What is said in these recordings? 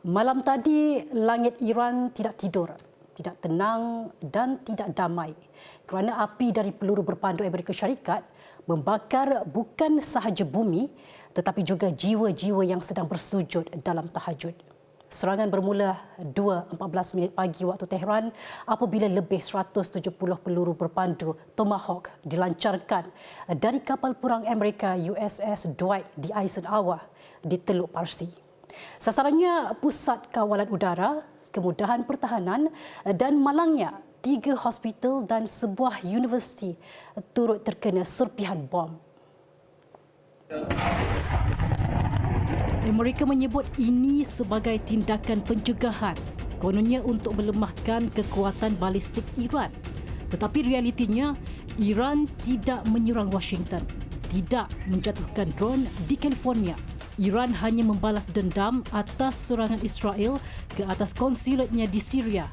Malam tadi, langit Iran tidak tidur, tidak tenang dan tidak damai kerana api dari peluru berpandu Amerika Syarikat membakar bukan sahaja bumi tetapi juga jiwa-jiwa yang sedang bersujud dalam tahajud. Serangan bermula 2:14 pagi waktu Tehran apabila lebih 170 peluru berpandu Tomahawk dilancarkan dari kapal perang Amerika USS Dwight D. Eisenhower di Teluk Parsi. Sasarannya pusat kawalan udara, kemudahan pertahanan dan malangnya 3 hospital dan sebuah universiti turut terkena serpihan bom. Amerika menyebut ini sebagai tindakan pencegahan, kononnya untuk melemahkan kekuatan balistik Iran. Tetapi realitinya, Iran tidak menyerang Washington, tidak menjatuhkan drone di California. Iran hanya membalas dendam atas serangan Israel ke atas konsulatnya di Syria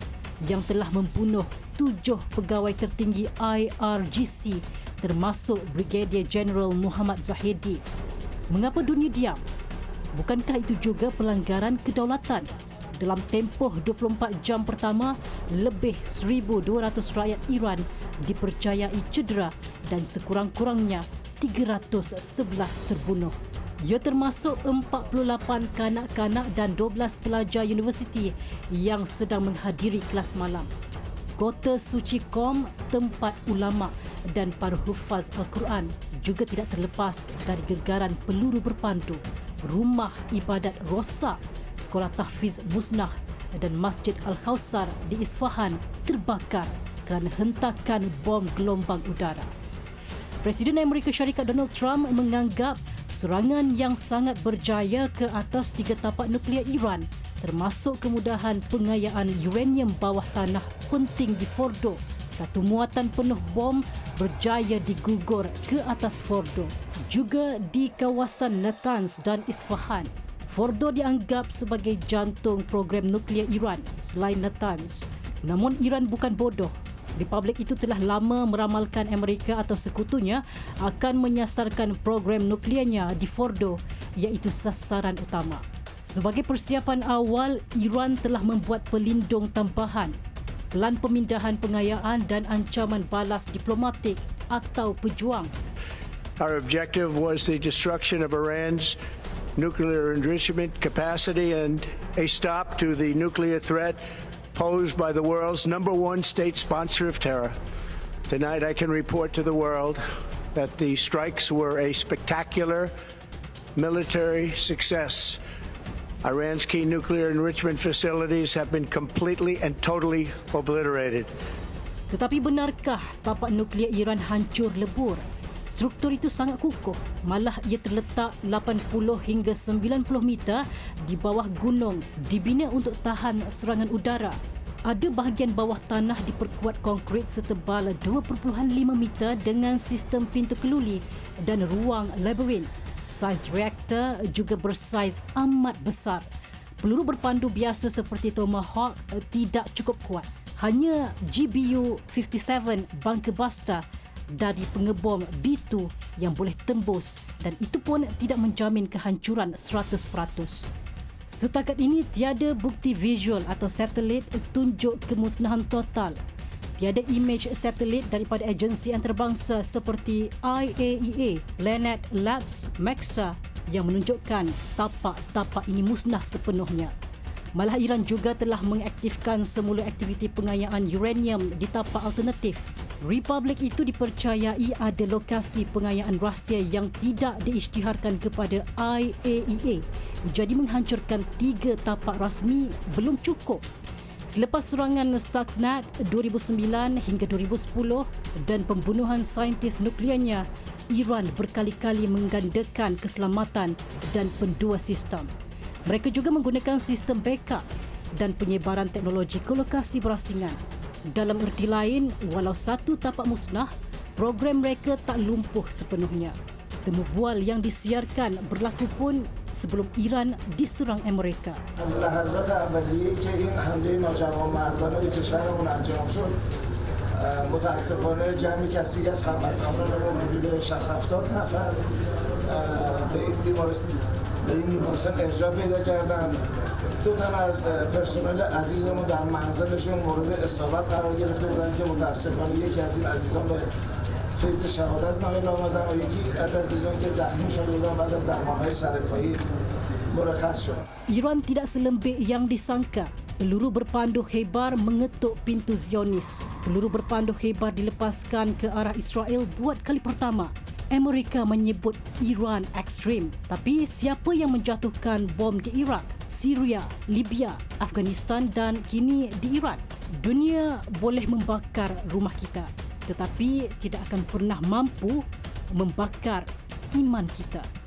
yang telah membunuh 7 pegawai tertinggi IRGC termasuk Brigadier General Muhammad Zahedi. Mengapa dunia diam? Bukankah itu juga pelanggaran kedaulatan? Dalam tempoh 24 jam pertama, lebih 1,200 rakyat Iran dipercayai cedera dan sekurang-kurangnya 311 terbunuh. Ia termasuk 48 kanak-kanak dan 12 pelajar universiti yang sedang menghadiri kelas malam. Kota suci Qom, tempat ulama dan para hufaz Al-Quran juga tidak terlepas dari gegaran peluru berpandu. Rumah ibadat rosak, sekolah tahfiz musnah dan Masjid Al-Khawsar di Isfahan terbakar kerana hentakan bom gelombang udara. Presiden Amerika Syarikat Donald Trump menganggap serangan yang sangat berjaya ke atas 3 tapak nuklear Iran termasuk kemudahan pengayaan uranium bawah tanah penting di Fordo. Satu muatan penuh bom berjaya digugur ke atas Fordo. Juga di kawasan Natanz dan Isfahan. Fordo dianggap sebagai jantung program nuklear Iran selain Natanz. Namun Iran bukan bodoh. Republik itu telah lama meramalkan Amerika atau sekutunya akan menyasarkan program nuklearnya di Fordo, iaitu sasaran utama. Sebagai persiapan awal, Iran telah membuat pelindung tambahan, pelan pemindahan pengayaan dan ancaman balas diplomatik atau pejuang. Our objective was the destruction of Iran's nuclear enrichment capacity and a stop to the nuclear threat posed by the world's #1 state sponsor of terror. Tonight I can report to the world that the strikes were a spectacular military success. Iran's key nuclear enrichment facilities have been completely and totally obliterated. Tetapi benarkah tapak nuklear Iran hancur lebur? Struktur itu sangat kukuh, malah ia terletak 80 hingga 90 meter di bawah gunung, dibina untuk tahan serangan udara. Ada bahagian bawah tanah diperkuat konkrit setebal 2.5 meter dengan sistem pintu keluli dan ruang labirint. Saiz reaktor juga bersaiz amat besar. Peluru berpandu biasa seperti Tomahawk tidak cukup kuat. Hanya GBU-57 bunker buster dari pengebom B2 yang boleh tembus dan itu pun tidak menjamin kehancuran 100%. Setakat ini tiada bukti visual atau satelit tunjuk kemusnahan total. Tiada imej satelit daripada agensi antarabangsa seperti IAEA, Planet Labs, Maxa yang menunjukkan tapak-tapak ini musnah sepenuhnya. Malah Iran juga telah mengaktifkan semula aktiviti pengayaan uranium di tapak alternatif. Republik itu dipercayai ada lokasi pengayaan rahsia yang tidak diisytiharkan kepada IAEA. Jadi menghancurkan 3 tapak rasmi belum cukup. Selepas serangan Stuxnet 2009 hingga 2010 dan pembunuhan saintis nuklearnya, Iran berkali-kali menggandakan keselamatan dan pendua sistem. Mereka juga menggunakan sistem backup dan penyebaran teknologi ke lokasi berasingan. Dalam erti lain, walau satu tapak musnah, program mereka tak lumpuh sepenuhnya. Temu bual yang disiarkan berlaku pun sebelum Iran diserang Amerika. لحظات اولیه‌ای که این حمله ناجوانمردانه به کشورمون انجام شد متاسفانه جمعی کسی از هموطنان ما حدود 60-70 نفر به این بیمارستان ارجاع پیدا کردند دو تن از پرسنل عزیزمون در منزلشون مورد اصابت قرار گرفته بودن که متاسفانه یکی از این عزیزان به فیض شهادت نائل آمدن و یکی از عزیزان که زخمی شده بودن بعد از درمان‌های سرپایی مرخص شد. Iran tidak selembik yang disangka. Peluru berpandu Khaybar mengetuk pintu Zionis. Peluru berpandu Khaybar dilepaskan ke arah Israel buat kali pertama. Amerika menyebut Iran ekstrim. Tapi siapa yang menjatuhkan bom di Iraq, Syria, Libya, Afghanistan dan kini di Iran? Dunia boleh membakar rumah kita, tetapi tidak akan pernah mampu membakar iman kita.